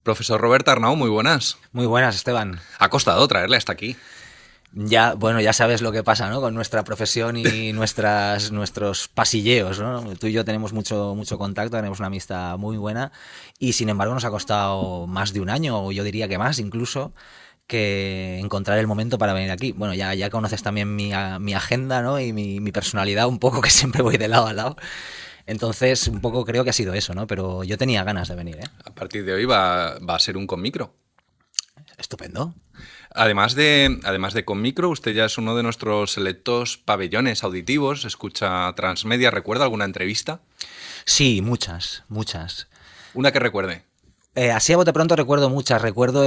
Profesor Robert Arnau, muy buenas. Muy buenas, Esteban. Ha costado traerle hasta aquí. Ya sabes lo que pasa, ¿no? Con nuestra profesión y nuestros pasilleos, ¿no? Tú y yo tenemos mucho contacto, tenemos una amistad muy buena y sin embargo nos ha costado más de un año, o yo diría que más incluso, que encontrar el momento para venir aquí. Bueno, ya conoces también mi agenda, ¿no? Y mi personalidad un poco, que siempre voy de lado a lado. Entonces, un poco creo que ha sido eso, ¿no? Pero yo tenía ganas de venir, ¿eh? A partir de hoy va a ser un con micro. Estupendo. Además de con micro, usted ya es uno de nuestros selectos pabellones auditivos, escucha Transmedia. ¿Recuerda alguna entrevista? Sí, muchas. Una que recuerde. Así a bote pronto recuerdo muchas,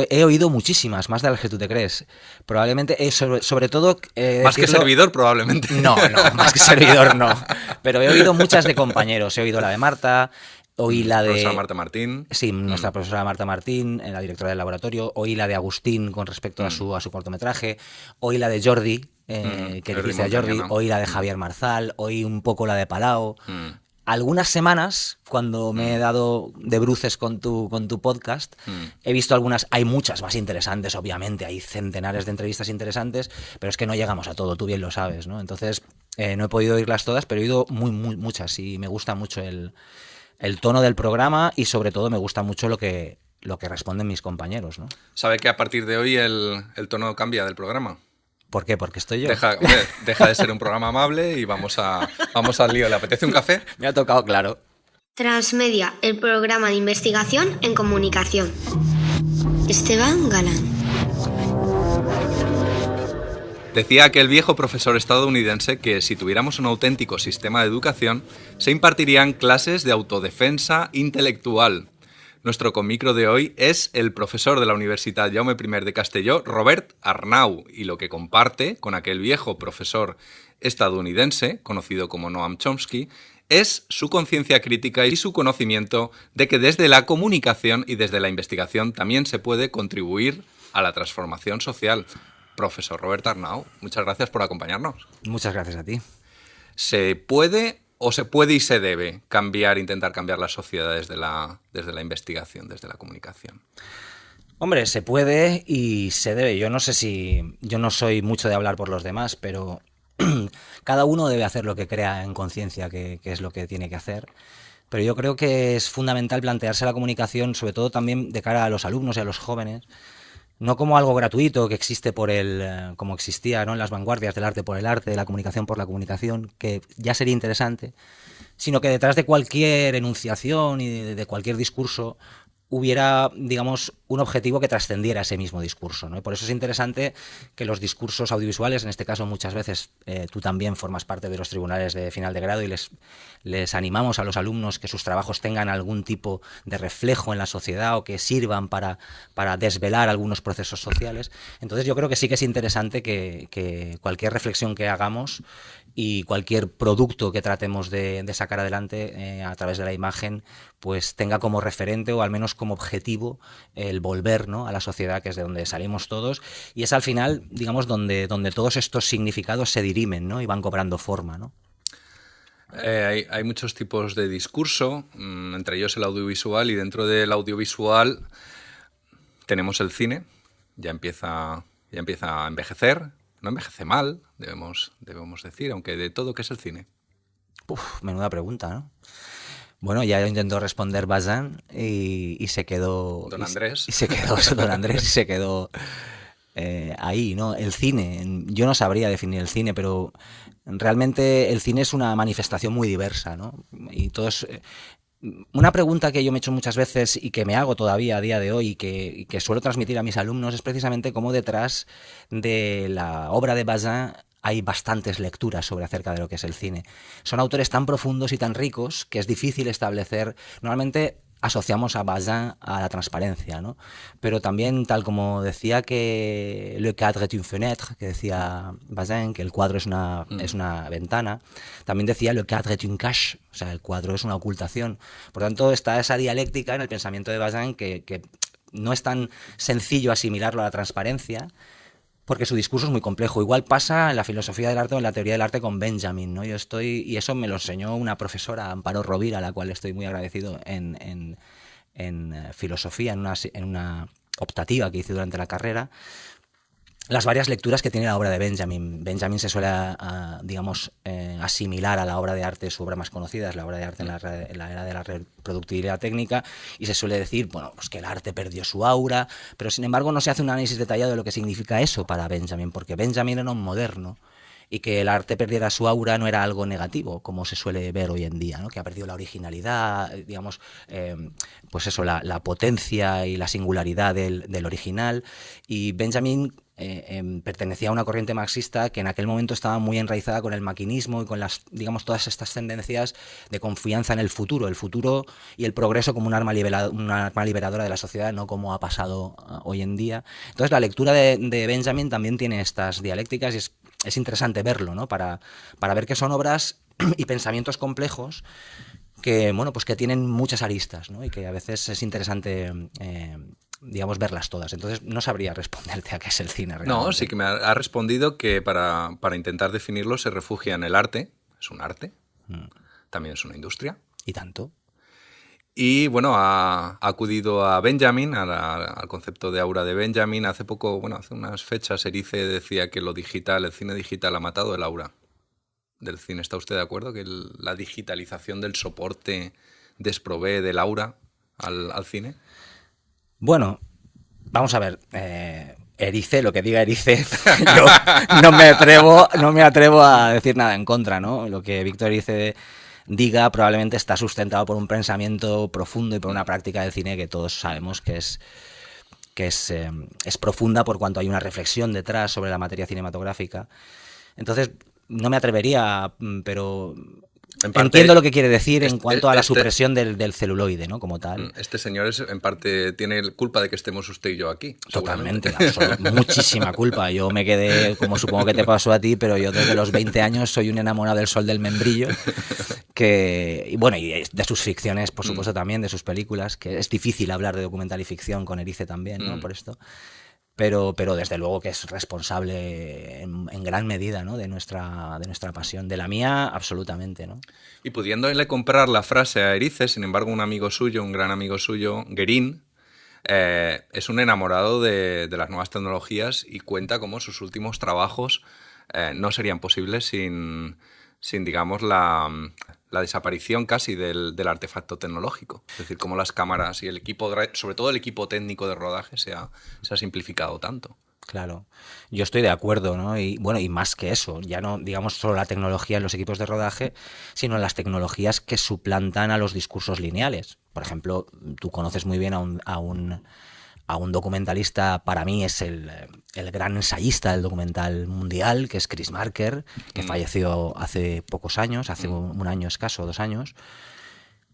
he oído muchísimas, más de las que tú te crees. Probablemente, sobre todo... más que servidor, probablemente. No, más que servidor no. Pero he oído muchas de compañeros. He oído la de Marta, oí la de... Profesora Marta Martín. Sí, nuestra profesora Marta Martín, la directora del laboratorio. Oí la de Agustín con respecto a su cortometraje. Oí la de Jordi, que dijiste a Jordi. Oí la de Javier Marzal. Oí un poco la de Palau. Algunas semanas, cuando me he dado de bruces con tu podcast, he visto algunas, hay muchas más interesantes, obviamente, hay centenares de entrevistas interesantes, pero es que no llegamos a todo, tú bien lo sabes, ¿no? Entonces, no he podido oírlas todas, pero he oído muchas y me gusta mucho el tono del programa y sobre todo me gusta mucho lo que responden mis compañeros, ¿no? ¿Sabe que a partir de hoy el tono cambia del programa? ¿Por qué? Porque estoy yo. Deja de ser un programa amable y vamos al lío. ¿Le apetece un café? Me ha tocado, claro. Transmedia, el programa de investigación en comunicación. Esteban Galán. Decía aquel viejo profesor estadounidense que si tuviéramos un auténtico sistema de educación, se impartirían clases de autodefensa intelectual. Nuestro comicro de hoy es el profesor de la Universitat Jaume I de Castelló, Robert Arnau, y lo que comparte con aquel viejo profesor estadounidense, conocido como Noam Chomsky, es su conciencia crítica y su conocimiento de que desde la comunicación y desde la investigación también se puede contribuir a la transformación social. Profesor Robert Arnau, muchas gracias por acompañarnos. Muchas gracias a ti. ¿Se puede y se debe intentar cambiar la sociedad desde la investigación, desde la comunicación? Hombre, se puede y se debe. Yo no soy mucho de hablar por los demás, pero cada uno debe hacer lo que crea en conciencia que es lo que tiene que hacer. Pero yo creo que es fundamental plantearse la comunicación, sobre todo también de cara a los alumnos y a los jóvenes, no como algo gratuito que existe como existía, ¿no?, en las vanguardias del arte por el arte, de la comunicación por la comunicación, que ya sería interesante, sino que detrás de cualquier enunciación y de cualquier discurso hubiera, digamos, un objetivo que trascendiera ese mismo discurso, ¿no? Y por eso es interesante que los discursos audiovisuales, en este caso muchas veces tú también formas parte de los tribunales de final de grado y les animamos a los alumnos que sus trabajos tengan algún tipo de reflejo en la sociedad o que sirvan para desvelar algunos procesos sociales. Entonces yo creo que sí que es interesante que cualquier reflexión que hagamos y cualquier producto que tratemos de sacar adelante a través de la imagen, pues tenga como referente o al menos como objetivo el volver, ¿no?, a la sociedad, que es de donde salimos todos, y es al final, digamos, donde todos estos significados se dirimen, ¿no?, y van cobrando forma, ¿no? Hay muchos tipos de discurso, entre ellos el audiovisual, y dentro del audiovisual tenemos el cine, ya empieza a envejecer. No envejece mal, debemos decir, aunque de todo, ¿qué es el cine? Menuda pregunta, ¿no? Bueno, ya intentó responder Bazán y se quedó... Don Andrés. Y se quedó Don Andrés y se quedó ahí, ¿no? El cine, yo no sabría definir el cine, pero realmente el cine es una manifestación muy diversa, ¿no? Y todos... Una pregunta que yo me he hecho muchas veces y que me hago todavía a día de hoy y que suelo transmitir a mis alumnos es precisamente cómo detrás de la obra de Bazin hay bastantes lecturas acerca de lo que es el cine. Son autores tan profundos y tan ricos que es difícil establecer. Normalmente asociamos a Bazin a la transparencia, ¿no? Pero también, tal como decía que le cadre est une fenêtre, que decía Bazin, que el cuadro es una ventana, también decía le cadre est une cache, o sea, el cuadro es una ocultación. Por tanto, está esa dialéctica en el pensamiento de Bazin que no es tan sencillo asimilarlo a la transparencia, porque su discurso es muy complejo. Igual pasa en la filosofía del arte o en la teoría del arte con Benjamin, ¿no? Y eso me lo enseñó una profesora, Amparo Rovira, a la cual estoy muy agradecido en filosofía, en una optativa que hice durante la carrera, las varias lecturas que tiene la obra de Benjamin. Benjamin se suele, digamos, asimilar a la obra de arte, su obra más conocida es la obra de arte en la era de la reproductibilidad técnica, y se suele decir, bueno, pues que el arte perdió su aura, pero sin embargo no se hace un análisis detallado de lo que significa eso para Benjamin, porque Benjamin era un moderno, y que el arte perdiera su aura no era algo negativo, como se suele ver hoy en día, ¿no? Que ha perdido la originalidad, digamos, pues eso, la potencia y la singularidad del original. Y Benjamin pertenecía a una corriente marxista que en aquel momento estaba muy enraizada con el maquinismo y con digamos, todas estas tendencias de confianza en el futuro y el progreso como un arma liberadora de la sociedad, no como ha pasado hoy en día. Entonces la lectura de Benjamin también tiene estas dialécticas y es interesante verlo, ¿no? Para ver que son obras y pensamientos complejos que, bueno, pues que tienen muchas aristas, ¿no? Y que a veces es interesante digamos, verlas todas. Entonces no sabría responderte a qué es el cine realmente. No, sí que me ha respondido que para intentar definirlo se refugia en el arte. Es un arte. También es una industria. ¿Y tanto? Y bueno, ha acudido a Benjamin, al concepto de aura de Benjamin. Hace poco, bueno, hace unas fechas, Erice decía que lo digital, el cine digital ha matado el aura del cine. ¿Está usted de acuerdo? Que la digitalización del soporte desprovee del aura al cine. Bueno, vamos a ver. Erice, lo que diga Erice, yo no me atrevo a decir nada en contra, ¿no? Lo que Víctor Erice diga probablemente está sustentado por un pensamiento profundo y por una práctica del cine que todos sabemos que es profunda por cuanto hay una reflexión detrás sobre la materia cinematográfica. Entonces, no me atrevería, pero entiendo lo que quiere decir en cuanto a la supresión del celuloide, ¿no? Como tal. Este señor en parte tiene culpa de que estemos usted y yo aquí. Totalmente, muchísima culpa. Yo me quedé, como supongo que te pasó a ti, pero yo desde los 20 años soy un enamorado del Sol del Membrillo, y bueno, y de sus ficciones, por supuesto, también, de sus películas, que es difícil hablar de documental y ficción con Erice también, ¿no? Por esto. Pero desde luego que es responsable en gran medida, ¿no? de nuestra pasión. De la mía, absolutamente, ¿no? Y pudiéndole comprar la frase a Erice, sin embargo, un amigo suyo, un gran amigo suyo, Guérin, es un enamorado de las nuevas tecnologías y cuenta cómo sus últimos trabajos no serían posibles sin digamos, la desaparición casi del artefacto tecnológico. Es decir, cómo las cámaras y el equipo, sobre todo el equipo técnico de rodaje, se ha simplificado tanto. Claro, yo estoy de acuerdo, ¿no? Y bueno, y más que eso, ya no digamos solo la tecnología en los equipos de rodaje, sino las tecnologías que suplantan a los discursos lineales. Por ejemplo, tú conoces muy bien a un documentalista, para mí es el gran ensayista del documental mundial, que es Chris Marker, que falleció hace pocos años, hace un año escaso, 2 años.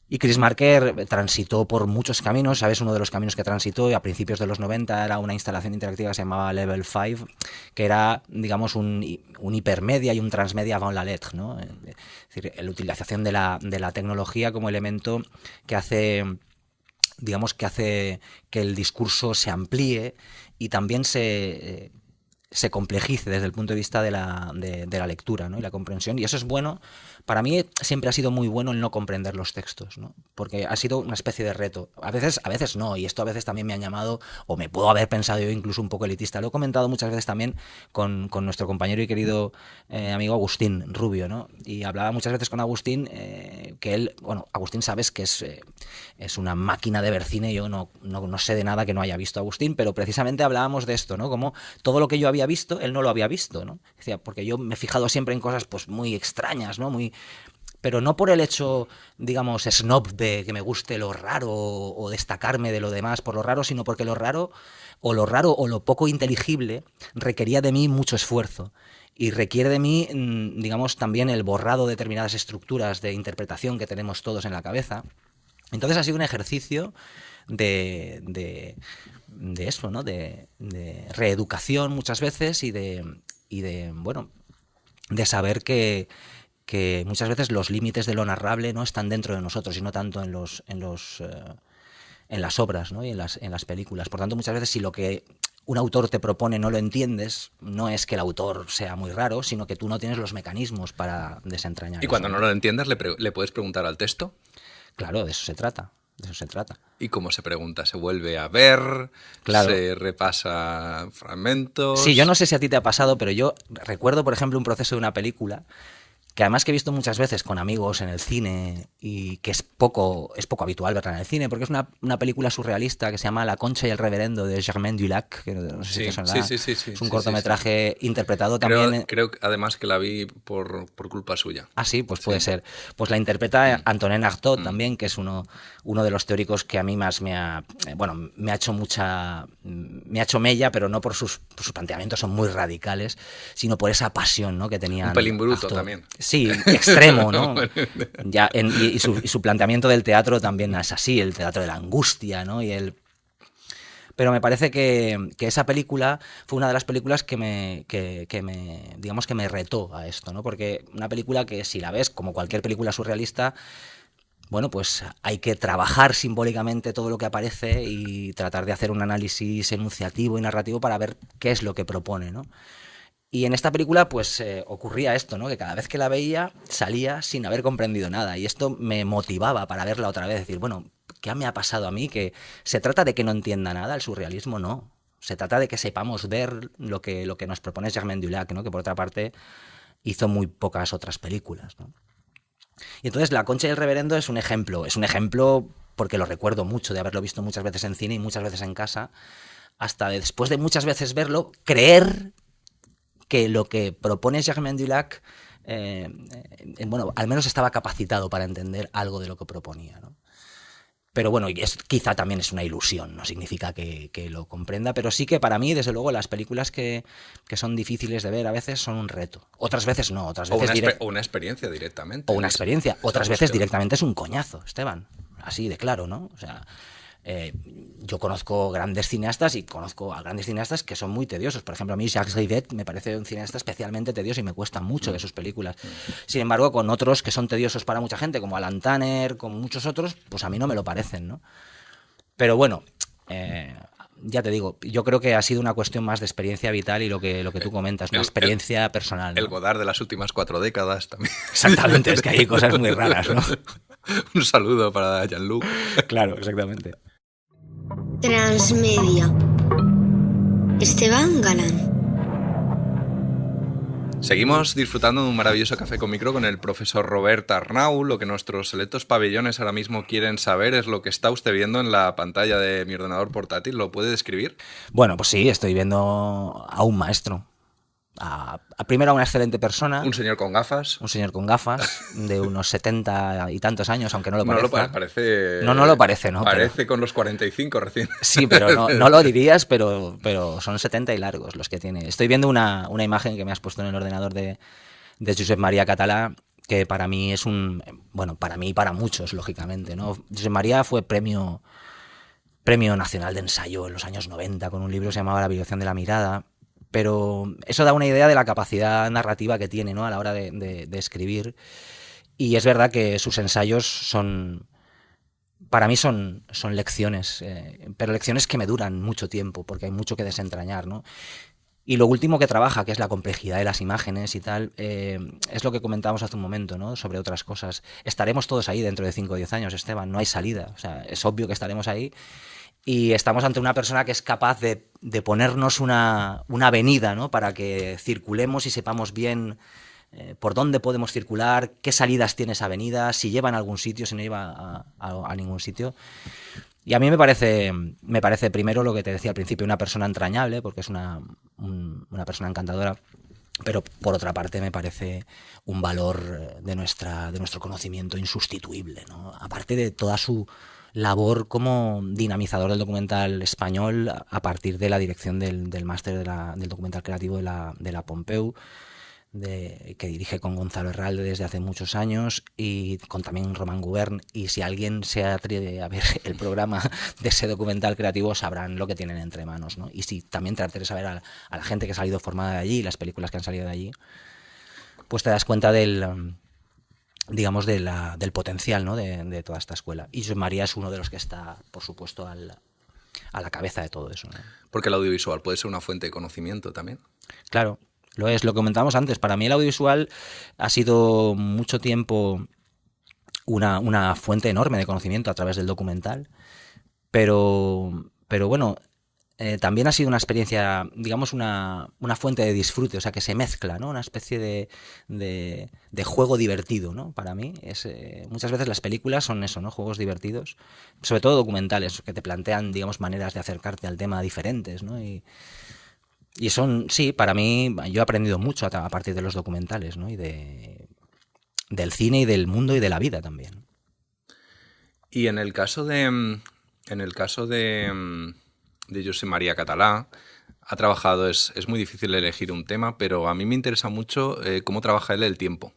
Y Chris Marker transitó por muchos caminos, ¿sabes? Uno de los caminos que transitó a principios de los 90 era una instalación interactiva que se llamaba Level 5, que era, digamos, un hipermedia y un transmedia avant la lettre, ¿no? Es decir, la utilización de la tecnología como elemento que hace, digamos, que el discurso se amplíe y también se complejice desde el punto de vista de la lectura, ¿no? Y la comprensión. Y eso es bueno. Para mí siempre ha sido muy bueno el no comprender los textos, ¿no? Porque ha sido una especie de reto. A veces no, y esto a veces también me han llamado, o me puedo haber pensado yo incluso un poco elitista. Lo he comentado muchas veces también con nuestro compañero y querido amigo Agustín Rubio, ¿no? Y hablaba muchas veces con Agustín que él, bueno, Agustín sabes que es una máquina de ver cine. Yo no sé de nada que no haya visto Agustín, pero precisamente hablábamos de esto, ¿no? Como todo lo que yo había visto, él no lo había visto, ¿no? Decía, porque yo me he fijado siempre en cosas pues muy extrañas, ¿no? Pero no por el hecho, digamos, snob de que me guste lo raro o destacarme de lo demás por lo raro, sino porque lo raro o lo poco inteligible requería de mí mucho esfuerzo y requiere de mí, digamos, también el borrado de determinadas estructuras de interpretación que tenemos todos en la cabeza. Entonces ha sido un ejercicio de eso, ¿no? De reeducación muchas veces y de bueno, de saber que muchas veces los límites de lo narrable no están dentro de nosotros y no tanto en las obras, ¿no? Y en las películas. Por tanto, muchas veces si lo que un autor te propone no lo entiendes, no es que el autor sea muy raro, sino que tú no tienes los mecanismos para desentrañar. ¿Y cuando no lo entiendes le puedes preguntar al texto? Claro, de eso se trata. De eso se trata. ¿Y cómo se pregunta? ¿Se vuelve a ver? Claro. ¿Se repasa fragmentos? Sí, yo no sé si a ti te ha pasado, pero yo recuerdo, por ejemplo, un proceso de una película que además que he visto muchas veces con amigos en el cine y que es poco habitual verla en el cine, porque es una película surrealista que se llama La Concha y el Reverendo, de Germain Dulac, que no sé si te sonará. Sí. Es un cortometraje interpretado también... Creo además que la vi por culpa suya. Ah, sí, pues puede ser. Pues la interpreta Antonin Artaud también, que es uno de los teóricos que a mí más me ha hecho mella, pero no por sus planteamientos son muy radicales, sino por esa pasión, ¿no?, que tenía. Un pelín bruto también. Sí, extremo, ¿no? Y su planteamiento del teatro también es así, el teatro de la angustia, ¿no? Pero me parece que esa película fue una de las películas que me retó a esto, ¿no? Porque una película que, si la ves, como cualquier película surrealista, bueno, pues hay que trabajar simbólicamente todo lo que aparece y tratar de hacer un análisis enunciativo y narrativo para ver qué es lo que propone, ¿no? Y en esta película pues ocurría esto, ¿no? Que cada vez que la veía salía sin haber comprendido nada, y esto me motivaba para verla otra vez, decir, bueno, ¿qué me ha pasado a mí? Que se trata de que no entienda nada, el surrealismo no. Se trata de que sepamos ver lo que nos propone Germain Dulac, ¿no? Que por otra parte hizo muy pocas otras películas, ¿no? Y entonces La Concha y el Reverendo es un ejemplo porque lo recuerdo mucho, de haberlo visto muchas veces en cine y muchas veces en casa, hasta después de muchas veces verlo, creer que lo que propone Germain Dulac, bueno, al menos estaba capacitado para entender algo de lo que proponía, ¿no? Pero bueno, quizá también es una ilusión, no significa que lo comprenda, pero sí que para mí, desde luego, las películas que son difíciles de ver a veces son un reto. Otras veces no, otras veces... O una experiencia directamente. O una experiencia. Otras veces directamente es un coñazo, Esteban. Así de claro, ¿no? O sea... yo conozco grandes cineastas y conozco a grandes cineastas que son muy tediosos. Por ejemplo, a mí Jacques Rivette me parece un cineasta especialmente tedioso y me cuesta mucho de sus películas. Sin embargo, con otros que son tediosos para mucha gente, como Alan Tanner, como muchos otros, pues a mí no me lo parecen, ¿no? Pero bueno, ya te digo, yo creo que ha sido una cuestión más de experiencia vital y lo que tú comentas, una experiencia personal, ¿no? El Godard de las últimas 4 décadas también. Exactamente, es que hay cosas muy raras, ¿no? Un saludo para Jean-Luc. Claro, exactamente. Transmedia. Esteban Galán. Seguimos disfrutando de un maravilloso café con micro con el profesor Robert Arnau. Lo que nuestros selectos pabellones ahora mismo quieren saber es lo que está usted viendo en la pantalla de mi ordenador portátil. ¿Lo puede describir? Bueno, pues sí, estoy viendo a un maestro. Primero a una excelente persona. Un señor con gafas. Un señor con gafas, de unos 70 y tantos años, aunque no lo parezca. No lo parece, ¿no? Parece pero, con los 45 recién. Sí, pero no lo dirías, pero son 70 y largos los que tiene. Estoy viendo una imagen que me has puesto en el ordenador de Josep María Català, que para mí es para mí y para muchos, lógicamente, ¿no? Josep María fue premio nacional de ensayo en los años 90 con un libro que se llamaba La violación de la mirada. Pero eso da una idea de la capacidad narrativa que tiene, ¿no?, a la hora de escribir. Y es verdad que sus ensayos para mí son lecciones, pero lecciones que me duran mucho tiempo, porque hay mucho que desentrañar, ¿no? Y lo último que trabaja, que es la complejidad de las imágenes y tal, es lo que comentábamos hace un momento, ¿no?, sobre otras cosas. Estaremos todos ahí dentro de 5 o 10 años, Esteban, no hay salida. O sea, es obvio que estaremos ahí. Y estamos ante una persona que es capaz de ponernos una avenida, ¿no?, para que circulemos y sepamos bien por dónde podemos circular, qué salidas tiene esa avenida, si lleva a algún sitio, si no lleva a ningún sitio. Y a mí me parece primero lo que te decía al principio, una persona entrañable, porque es una persona encantadora, pero por otra parte me parece un valor de nuestro conocimiento insustituible, ¿no? Aparte de toda su labor como dinamizador del documental español a partir de la dirección del máster del documental creativo de la Pompeu, que dirige con Gonzalo Herralde desde hace muchos años, y con también Román Gubern. Y si alguien se atreve a ver el programa de ese documental creativo, sabrán lo que tienen entre manos, ¿no? Y si también te atreves a ver a la gente que ha salido formada de allí, las películas que han salido de allí, pues te das cuenta del potencial, ¿no?, de toda esta escuela. Y Josep María es uno de los que está, por supuesto, a la cabeza de todo eso, ¿no? Porque el audiovisual puede ser una fuente de conocimiento también. Claro, lo es. Lo que comentábamos antes. Para mí el audiovisual ha sido mucho tiempo una fuente enorme de conocimiento a través del documental, pero bueno, también ha sido una experiencia, digamos, una fuente de disfrute, o sea, que se mezcla, ¿no? Una especie de juego divertido, ¿no? Para mí, muchas veces las películas son eso, ¿no? Juegos divertidos, sobre todo documentales, que te plantean, digamos, maneras de acercarte al tema diferentes, ¿no? Y son, sí, para mí, yo he aprendido mucho a partir de los documentales, ¿no? Y del cine y del mundo y de la vida también. Y en el caso de Josep María Català, ha trabajado, es muy difícil elegir un tema, pero a mí me interesa mucho cómo trabaja él el tiempo.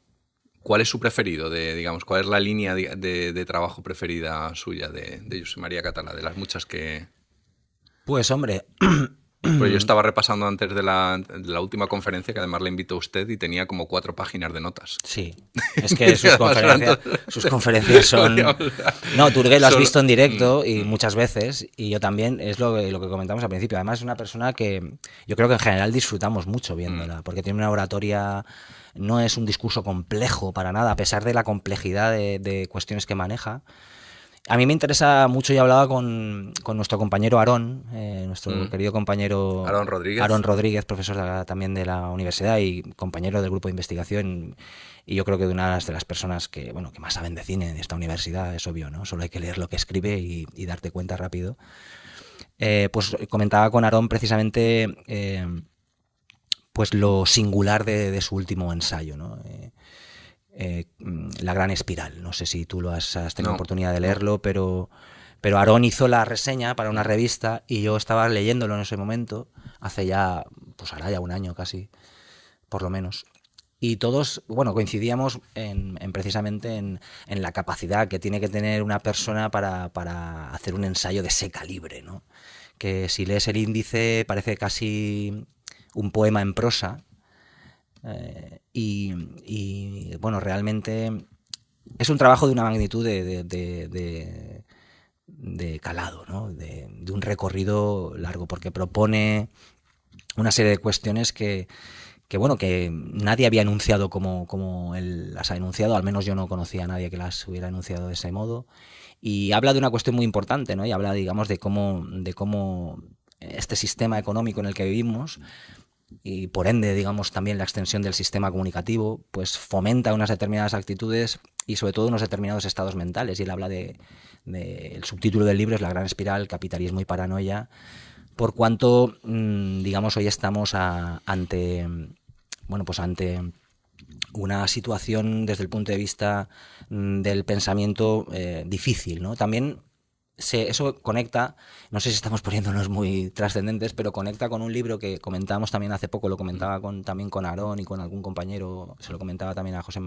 ¿Cuál es su preferido? Digamos, ¿cuál es la línea de trabajo preferida suya de Josep María Català, de las muchas que...? Pues hombre... Pues yo estaba repasando antes de la última conferencia, que además le invitó a usted, y tenía como 4 páginas de notas. Sí, es que sus conferencias son... No, Turguet lo has visto en directo y muchas veces, y yo también, es lo que comentamos al principio. Además es una persona que yo creo que en general disfrutamos mucho viéndola, porque tiene una oratoria, no es un discurso complejo para nada, a pesar de la complejidad de cuestiones que maneja. A mí me interesa mucho, y hablaba con nuestro compañero Aarón, nuestro querido compañero Aarón Rodríguez, profesor también de la universidad y compañero del grupo de investigación, y yo creo que de una de las personas que más saben de cine de esta universidad, es obvio, ¿no? Solo hay que leer lo que escribe y darte cuenta rápido. Pues comentaba con Aarón precisamente pues lo singular de su último ensayo, ¿no? La gran espiral. No sé si tú has tenido oportunidad de leerlo, pero Aarón hizo la reseña para una revista y yo estaba leyéndolo en ese momento, hace ya, pues ahora ya un año casi, por lo menos. Y todos, coincidíamos precisamente en la capacidad que tiene que tener una persona para hacer un ensayo de ese calibre, ¿no? Que si lees el índice parece casi un poema en prosa. Realmente es un trabajo de una magnitud de calado, ¿no? De un recorrido largo, porque propone una serie de cuestiones que nadie había enunciado como él las ha enunciado, al menos yo no conocía a nadie que las hubiera enunciado de ese modo, y habla de una cuestión muy importante, ¿no? Y habla, digamos, de cómo este sistema económico en el que vivimos, y por ende, digamos, también la extensión del sistema comunicativo, pues fomenta unas determinadas actitudes y sobre todo unos determinados estados mentales. Y él habla el subtítulo del libro es La gran espiral, capitalismo y paranoia, por cuanto, digamos, hoy estamos ante una situación desde el punto de vista del pensamiento difícil, ¿no? También eso conecta, no sé si estamos poniéndonos muy trascendentes, pero conecta con un libro que comentábamos también hace poco, lo comentaba también con Aarón y con algún compañero, se lo comentaba también a José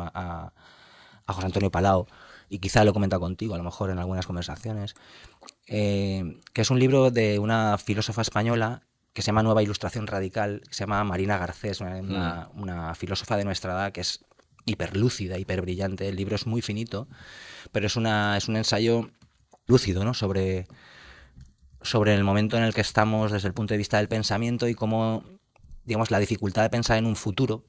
Antonio Palau, y quizá lo he comentado contigo, a lo mejor en algunas conversaciones, que es un libro de una filósofa española que se llama Nueva Ilustración Radical, que se llama Marina Garcés, una filósofa de nuestra edad que es hiperlúcida, hiperbrillante. El libro es muy finito, pero es un ensayo lúcido, ¿no? sobre el momento en el que estamos desde el punto de vista del pensamiento y cómo, digamos, la dificultad de pensar en un futuro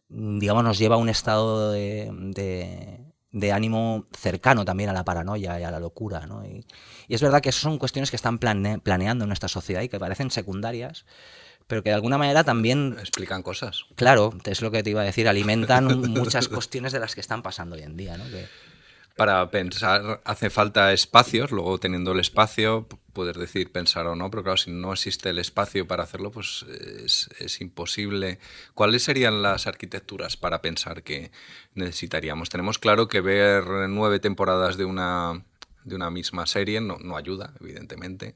digamos, nos lleva a un estado de ánimo cercano también a la paranoia y a la locura, ¿no? Y es verdad que son cuestiones que están planeando en nuestra sociedad y que parecen secundarias, pero que de alguna manera también... explican cosas. Claro, es lo que te iba a decir, alimentan muchas cuestiones de las que están pasando hoy en día, ¿no? Para pensar hace falta espacios, luego teniendo el espacio puedes decir pensar o no, pero claro, si no existe el espacio para hacerlo, pues es imposible. ¿Cuáles serían las arquitecturas para pensar que necesitaríamos? Tenemos claro que ver 9 temporadas de una misma serie no ayuda, evidentemente,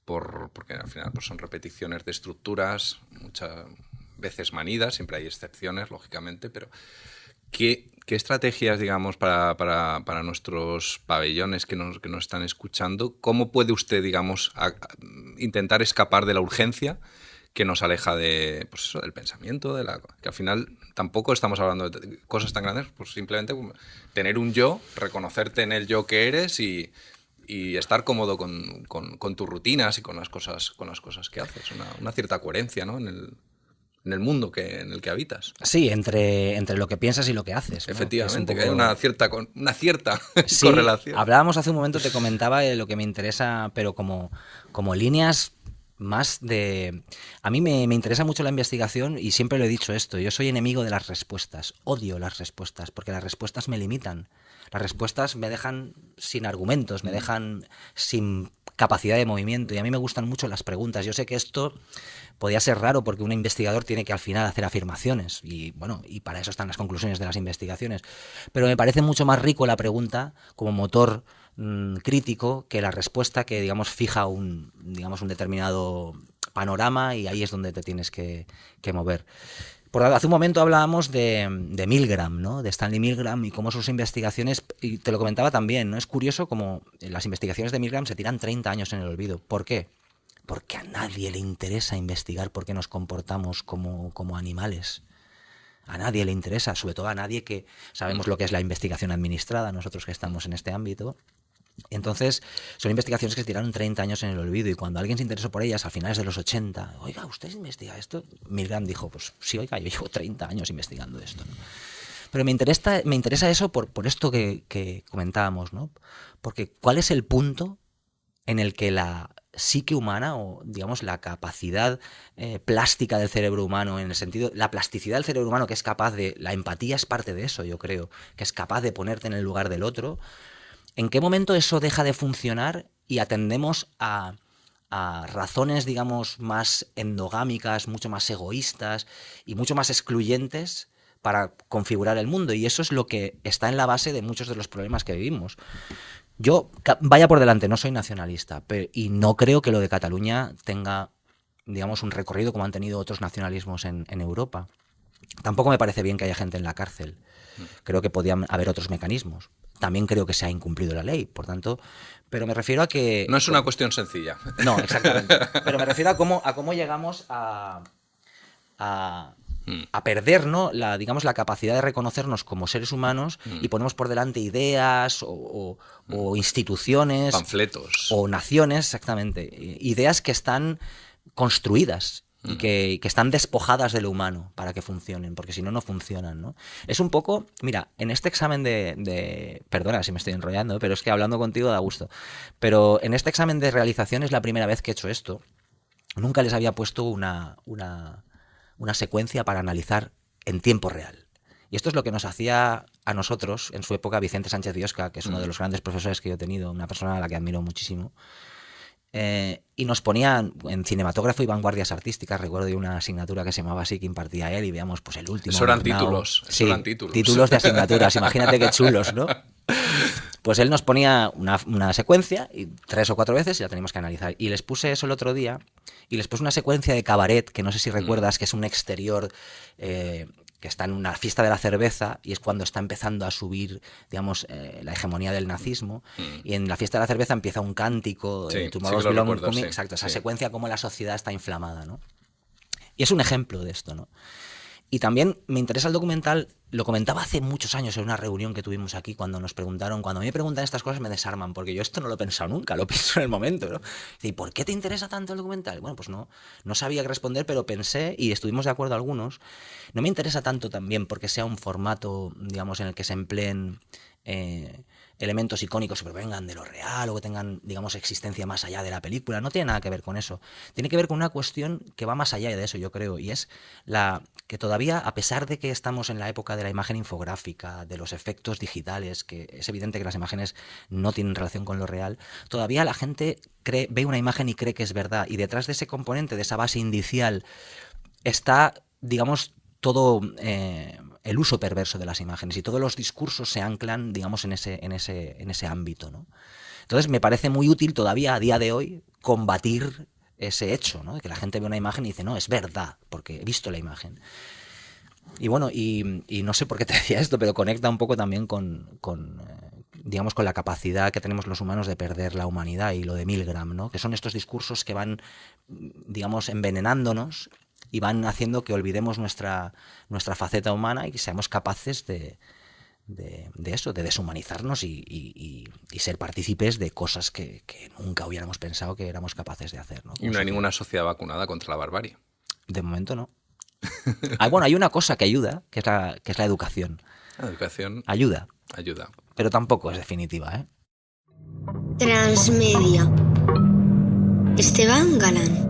porque al final pues son repeticiones de estructuras, muchas veces manidas, siempre hay excepciones, lógicamente, pero... ¿Qué estrategias, digamos, para nuestros pabellones que nos están escuchando? ¿Cómo puede usted, digamos, intentar escapar de la urgencia que nos aleja del pensamiento, que al final tampoco estamos hablando de cosas tan grandes, pues simplemente tener un yo, reconocerte en el yo que eres y estar cómodo con tus rutinas y con las cosas que haces, una cierta coherencia, ¿no? en en el mundo en el que habitas. Sí, entre lo que piensas y lo que haces, ¿no? Efectivamente, Que que hay una cierta Sí, correlación. hablábamos hace un momento, te comentaba lo que me interesa, pero como líneas más de... A mí me interesa mucho la investigación y siempre lo he dicho esto, yo soy enemigo de las respuestas, odio las respuestas, porque las respuestas me limitan. Las respuestas me dejan sin argumentos, me dejan sin capacidad de movimiento y a mí me gustan mucho las preguntas. Yo sé que esto podía ser raro porque un investigador tiene que al final hacer afirmaciones y bueno, y para eso están las conclusiones de las investigaciones. Pero me parece mucho más rico la pregunta como motor crítico que la respuesta que digamos fija un determinado panorama y ahí es donde te tienes que mover. Hace un momento hablábamos de Milgram, ¿no? De Stanley Milgram y cómo sus investigaciones, y te lo comentaba también, ¿no? Es curioso cómo las investigaciones de Milgram se tiran 30 años en el olvido. ¿Por qué? Porque a nadie le interesa investigar por qué nos comportamos como animales. A nadie le interesa, sobre todo a nadie que sabemos lo que es la investigación administrada, nosotros que estamos en este ámbito. Entonces, son investigaciones que se tiraron 30 años en el olvido y cuando alguien se interesó por ellas a finales de los 80, oiga, ¿usted investiga esto? Milgram dijo, pues sí, oiga, yo llevo 30 años investigando esto, ¿no? Pero me interesa eso por esto que comentábamos, ¿no? Porque ¿cuál es el punto en el que la psique humana o, digamos, la capacidad plástica del cerebro humano, en el sentido, la plasticidad del cerebro humano que es capaz de, la empatía es parte de eso, yo creo, que es capaz de ponerte en el lugar del otro? ¿En qué momento eso deja de funcionar y atendemos a razones, digamos, más endogámicas, mucho más egoístas y mucho más excluyentes para configurar el mundo? Y eso es lo que está en la base de muchos de los problemas que vivimos. Yo, vaya por delante, no soy nacionalista y no creo que lo de Cataluña tenga, digamos, un recorrido como han tenido otros nacionalismos en Europa. Tampoco me parece bien que haya gente en la cárcel. Creo que podían haber otros mecanismos. También creo que se ha incumplido la ley, por tanto, pero me refiero a que... No es una cuestión sencilla. No, exactamente. Pero me refiero a cómo llegamos a perder, ¿no? digamos, la capacidad de reconocernos como seres humanos y ponemos por delante ideas o instituciones... Panfletos. O naciones, exactamente. Ideas que están construidas y que están despojadas de lo humano para que funcionen, porque si no, no funcionan, ¿no? Es un poco, mira, en este examen perdona si me estoy enrollando, pero es que hablando contigo da gusto, pero en este examen de realización es la primera vez que he hecho esto. Nunca les había puesto una secuencia para analizar en tiempo real. Y esto es lo que nos hacía a nosotros, en su época, Vicente Sánchez Biosca, que es uno de los grandes profesores que yo he tenido, una persona a la que admiro muchísimo. Y nos ponían en cinematógrafo y vanguardias artísticas. Recuerdo de una asignatura que se llamaba así, que impartía él, y veíamos pues el último. Eso eran Murnau. títulos. Sí, eran títulos. Títulos de asignaturas. Imagínate qué chulos, ¿no? Pues él nos ponía una secuencia y 3 o 4 veces ya teníamos que analizar. Y les puse eso el otro día y les puse una secuencia de Cabaret, que no sé si recuerdas, que es un exterior... que está en una fiesta de la cerveza y es cuando está empezando a subir, digamos, la hegemonía del nazismo, y en la fiesta de la cerveza empieza un cántico, Tomorrow's Belong to Me, exacto, esa secuencia, como la sociedad está inflamada, ¿no? Y es un ejemplo de esto, ¿no? Y también me interesa el documental, lo comentaba hace muchos años en una reunión que tuvimos aquí, cuando nos preguntaron, cuando a mí me preguntan estas cosas me desarman, porque yo esto no lo he pensado nunca, lo pienso en el momento, ¿no? ¿Y por qué te interesa tanto el documental? Bueno, pues no sabía qué responder, pero pensé y estuvimos de acuerdo algunos. No me interesa tanto también porque sea un formato, digamos, en el que se empleen elementos icónicos que provengan de lo real o que tengan, digamos, existencia más allá de la película. No tiene nada que ver con eso. Tiene que ver con una cuestión que va más allá de eso, yo creo, y es que todavía, a pesar de que estamos en la época de la imagen infográfica, de los efectos digitales, que es evidente que las imágenes no tienen relación con lo real, todavía la gente ve una imagen y cree que es verdad, y detrás de ese componente, de esa base indicial, está, digamos, todo el uso perverso de las imágenes, y todos los discursos se anclan, digamos, en ese ámbito, ¿no? Entonces me parece muy útil todavía a día de hoy combatir ese hecho, ¿no? De que la gente ve una imagen y dice, no, es verdad, porque he visto la imagen. Y bueno, y no sé por qué te decía esto, pero conecta un poco también digamos, con la capacidad que tenemos los humanos de perder la humanidad, y lo de Milgram, ¿no? Que son estos discursos que van, digamos, envenenándonos y van haciendo que olvidemos nuestra faceta humana y que seamos capaces de eso, de deshumanizarnos y ser partícipes de cosas que nunca hubiéramos pensado que éramos capaces de hacer, ¿no? Y no hay ninguna sociedad vacunada contra la barbarie. De momento no. Bueno, hay una cosa que ayuda, que es la educación. La educación Ayuda, ayuda. pero tampoco es definitiva, ¿eh? Transmedia. Esteban Galán.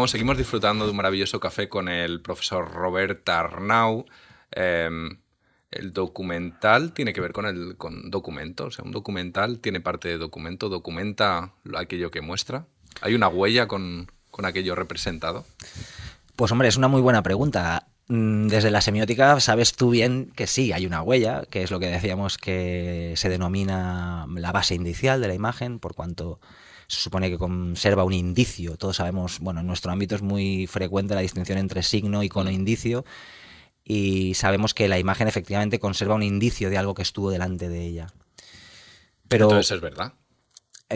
Seguimos disfrutando de un maravilloso café con el profesor Robert Arnau. El documental tiene que ver con documento. O sea, un documental tiene parte de documento, documenta aquello que muestra. ¿Hay una huella con aquello representado? Pues hombre, es una muy buena pregunta. Desde la semiótica sabes tú bien que sí, hay una huella, que es lo que decíamos que se denomina la base indicial de la imagen, por cuanto se supone que conserva un indicio. Todos sabemos, bueno, en nuestro ámbito es muy frecuente la distinción entre signo, icono e indicio, y sabemos que la imagen efectivamente conserva un indicio de algo que estuvo delante de ella. Pero, entonces es verdad.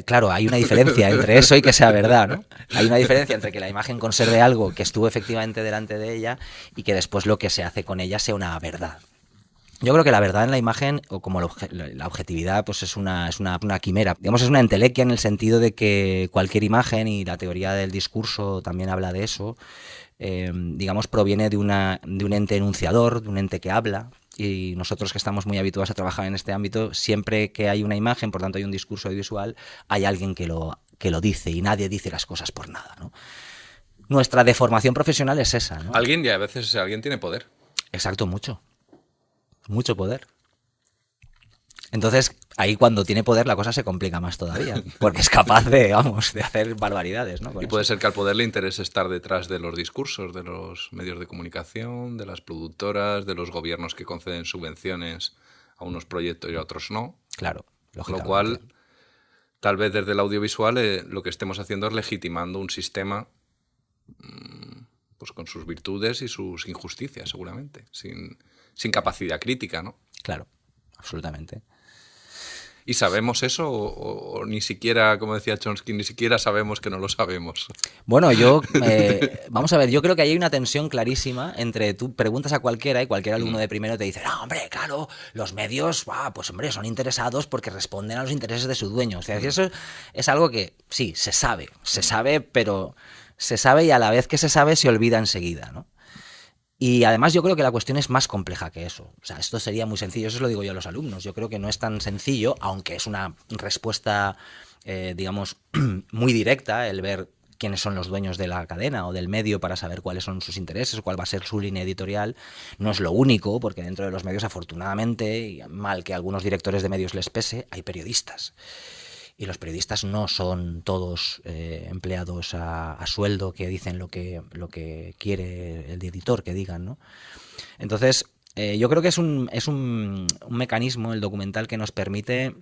Claro, hay una diferencia entre eso y que sea verdad, ¿no? Hay una diferencia entre que la imagen conserve algo que estuvo efectivamente delante de ella y que después lo que se hace con ella sea una verdad. Yo creo que la verdad en la imagen, o como la objetividad, pues es una quimera. Digamos, es una entelequia en el sentido de que cualquier imagen, y la teoría del discurso también habla de eso, digamos, proviene de un ente enunciador, de un ente que habla. Y nosotros, que estamos muy habituados a trabajar en este ámbito, siempre que hay una imagen, por tanto hay un discurso audiovisual, hay alguien que lo dice, y nadie dice las cosas por nada, ¿no? Nuestra deformación profesional es esa, ¿no? Alguien, y a veces ese alguien tiene poder. Exacto, mucho poder. Entonces, ahí cuando tiene poder la cosa se complica más todavía, porque es capaz de hacer barbaridades, ¿no? Y puede ser que al poder le interese estar detrás de los discursos, de los medios de comunicación, de las productoras, de los gobiernos que conceden subvenciones a unos proyectos y a otros no. Claro, lógicamente. Lo cual, tal vez desde el audiovisual lo que estemos haciendo es legitimando un sistema pues con sus virtudes y sus injusticias, seguramente, sin capacidad crítica, ¿no? Claro, absolutamente. ¿Y sabemos eso o ni siquiera, como decía Chomsky, ni siquiera sabemos que no lo sabemos? Bueno, vamos a ver, yo creo que hay una tensión clarísima entre tú preguntas a cualquiera y cualquier alumno de primero te dice, no, hombre, claro, los medios, pues hombre, son interesados porque responden a los intereses de su dueño. O sea, eso es algo que sí, se sabe, pero se sabe y a la vez que se sabe se olvida enseguida, ¿no? Y además yo creo que la cuestión es más compleja que eso. O sea, esto sería muy sencillo, eso lo digo yo a los alumnos. Yo creo que no es tan sencillo, aunque es una respuesta, digamos, muy directa, el ver quiénes son los dueños de la cadena o del medio para saber cuáles son sus intereses o cuál va a ser su línea editorial. No es lo único, porque dentro de los medios, afortunadamente, y mal que a algunos directores de medios les pese, hay periodistas. Y los periodistas no son todos empleados a sueldo que dicen lo que quiere el editor que digan, ¿no? Entonces, yo creo que es un mecanismo, el documental, que nos permite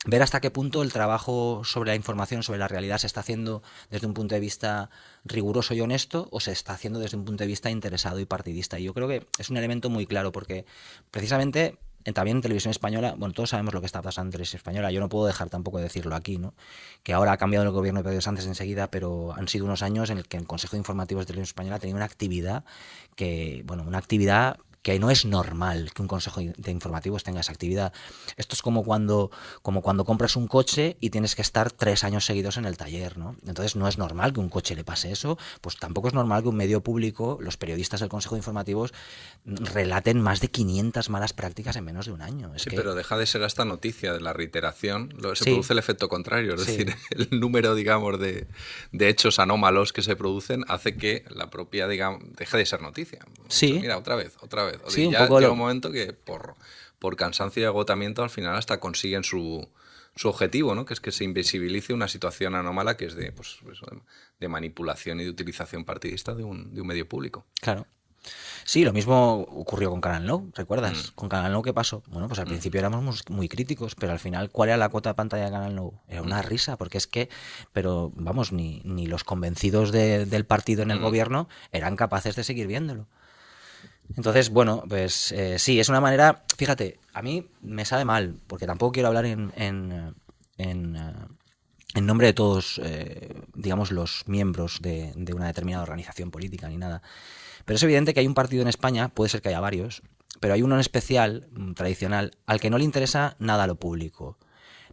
ver hasta qué punto el trabajo sobre la información, sobre la realidad, se está haciendo desde un punto de vista riguroso y honesto o se está haciendo desde un punto de vista interesado y partidista. Y yo creo que es un elemento muy claro porque precisamente también en televisión española, bueno, todos sabemos lo que está pasando en televisión española, yo no puedo dejar tampoco de decirlo aquí, ¿no? Que ahora ha cambiado el gobierno de Pedro Sánchez enseguida, pero han sido unos años en el que el Consejo de Informativos de Televisión Española ha tenido una actividad que no es normal que un consejo de informativos tenga esa actividad. Esto es como cuando compras un coche y tienes que estar 3 años seguidos en el taller, ¿no? Entonces no es normal que un coche le pase eso, pues tampoco es normal que un medio público, los periodistas del Consejo de Informativos, relaten más de 500 malas prácticas en menos de un año. Pero deja de ser esta noticia de la reiteración, se produce el efecto contrario, es decir, el número, digamos, de hechos anómalos que se producen hace que la propia, digamos, deje de ser noticia. Sí. Pues mira, otra vez. Sí, ya llega un momento que por cansancio y agotamiento al final hasta consiguen su objetivo, ¿no? Que es que se invisibilice una situación anómala que es de manipulación y de utilización partidista de un medio público. Claro. Sí, lo mismo ocurrió con Canal Nou, ¿recuerdas? Con Canal Nou, ¿qué pasó? Bueno, pues al principio éramos muy críticos, pero al final, ¿cuál era la cuota de pantalla de Canal Nou? Era una risa, porque es que, pero vamos, ni los convencidos del partido en el gobierno eran capaces de seguir viéndolo. Entonces, bueno, pues sí, es una manera, fíjate, a mí me sabe mal, porque tampoco quiero hablar en nombre de todos, digamos, los miembros de una determinada organización política ni nada. Pero es evidente que hay un partido en España, puede ser que haya varios, pero hay uno en especial, tradicional, al que no le interesa nada lo público.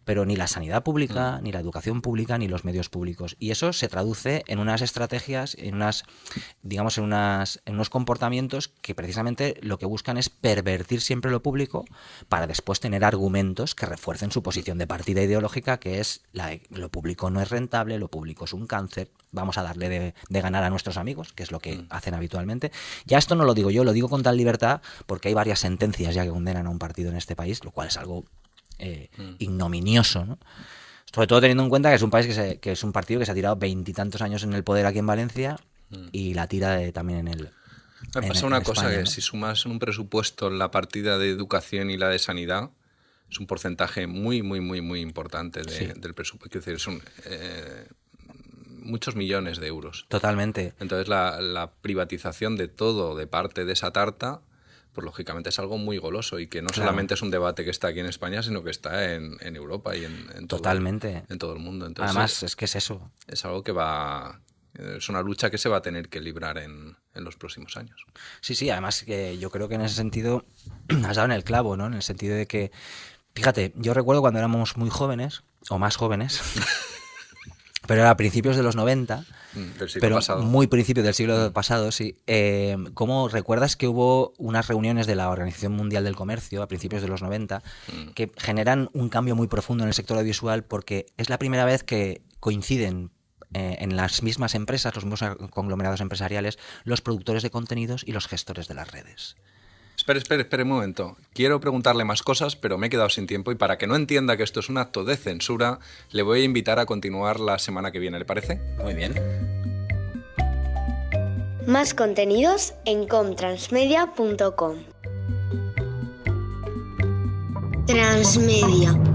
pero ni la sanidad pública, ni la educación pública, ni los medios públicos. Y eso se traduce en unas estrategias, en unos comportamientos que precisamente lo que buscan es pervertir siempre lo público para después tener argumentos que refuercen su posición de partida ideológica, que es lo público no es rentable, lo público es un cáncer, vamos a darle de ganar a nuestros amigos, que es lo que hacen habitualmente. Ya esto no lo digo yo, lo digo con tal libertad porque hay varias sentencias ya que condenan a un partido en este país, lo cual es algo ignominioso, ¿no? Sobre todo teniendo en cuenta que es un país que es un partido que se ha tirado 20 y tantos años en el poder aquí en Valencia y la tira también en el... Me pasa una cosa, España, que ¿no? si sumas en un presupuesto la partida de educación y la de sanidad, es un porcentaje muy, muy, muy, muy importante del presupuesto. Es decir, son muchos millones de euros. Totalmente. Entonces la privatización de todo, de parte de esa tarta, pues lógicamente es algo muy goloso y que no solamente es un debate que está aquí en España, sino que está en Europa y en todo, Totalmente. En todo el mundo. Entonces, además, es que es eso. Es algo que es una lucha que se va a tener que librar en los próximos años. Sí, además que yo creo que en ese sentido has dado en el clavo, ¿no? En el sentido de que, fíjate, yo recuerdo cuando éramos muy jóvenes, o más jóvenes, pero era a principios de los 90, del siglo pero pasado. muy principio del siglo pasado, sí. ¿Cómo recuerdas que hubo unas reuniones de la Organización Mundial del Comercio a principios de los 90 que generan un cambio muy profundo en el sector audiovisual porque es la primera vez que coinciden en las mismas empresas, los mismos conglomerados empresariales, los productores de contenidos y los gestores de las redes? Espere un momento. Quiero preguntarle más cosas, pero me he quedado sin tiempo y para que no entienda que esto es un acto de censura, le voy a invitar a continuar la semana que viene, ¿le parece? Muy bien. Más contenidos en comtransmedia.com. Transmedia.